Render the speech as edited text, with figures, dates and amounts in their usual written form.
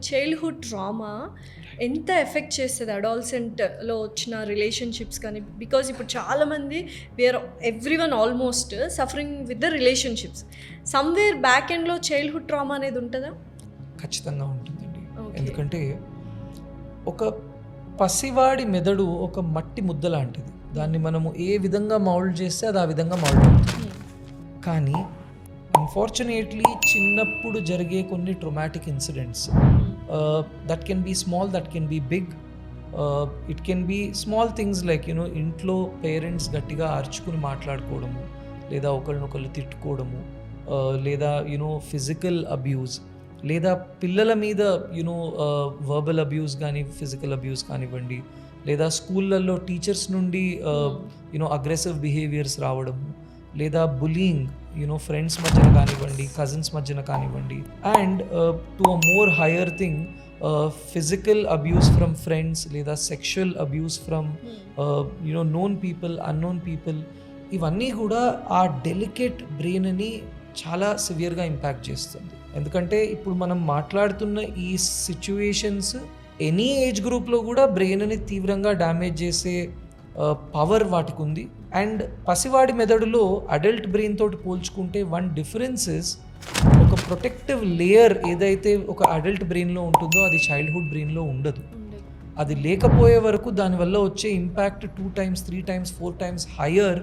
Childhood trauma ఎంత effect చేస్తది అడాలసెంట్‌లో వచ్చిన రిలేషన్‌షిప్స్ కానీ, బికాజ్ ఇప్పుడు చాలామంది everyone almost suffering with the relationships. Somewhere back ఎండ్‌లో చైల్డ్‌హుడ్ ట్రామా అనేది ఉంటదా? ఖచ్చితంగా ఉంటుందండి. ఓకే. ఎందుకంటే ఒక పసివాడి మెదడు ఒక మట్టి ముద్ద లాంటిది. దాన్ని మనము ఏ విధంగా మౌల్డ్ చేస్తే అది ఆ విధంగా మౌల్డ్ అవుతుంది. కానీ అన్ఫార్చునేట్లీ చిన్నప్పుడు జరిగే కొన్ని traumatic incidents that can be small, that can be big. It can be small things like ఇంట్లో పేరెంట్స్ గట్టిగా అరుచుకుని మాట్లాడుకోవడము, లేదా ఒకరినొకరు తిట్టుకోవడము, లేదా ఫిజికల్ అబ్యూస్, లేదా పిల్లల మీద వర్బల్ అబ్యూస్ కానీ ఫిజికల్ అబ్యూస్ కానివ్వండి, లేదా స్కూళ్ళల్లో టీచర్స్ నుండి అగ్రెసివ్ బిహేవియర్స్ రావడము, లేదా బులియింగ్ ఫ్రెండ్స్ మధ్యన కానివ్వండి, కజిన్స్ మధ్యన కానివ్వండి, and to a more higher thing physical abuse from friends, లేదా sexual abuse from known people, unknown people. ఇవన్నీ కూడా ఆ డెలికేట్ బ్రెయిన్ని చాలా సివియర్గా ఇంపాక్ట్ చేస్తుంది. ఎందుకంటే ఇప్పుడు మనం మాట్లాడుతున్న ఈ సిచ్యువేషన్స్ ఎనీ ఏజ్ గ్రూప్లో కూడా బ్రెయిన్ని తీవ్రంగా డ్యామేజ్ చేసే పవర్ వాటికి ఉంది. అండ్ పసివాడి మెదడులో అడల్ట్ బ్రెయిన్ తోటి పోల్చుకుంటే వన్ డిఫరెన్స్ ఇస్, ఒక ప్రొటెక్టివ్ లేయర్ ఏదైతే ఒక అడల్ట్ బ్రెయిన్లో ఉంటుందో అది చైల్డ్హుడ్ బ్రెయిన్లో ఉండదు. అది లేకపోయే వరకు దానివల్ల వచ్చే impact 2 times 3 times 4 times higher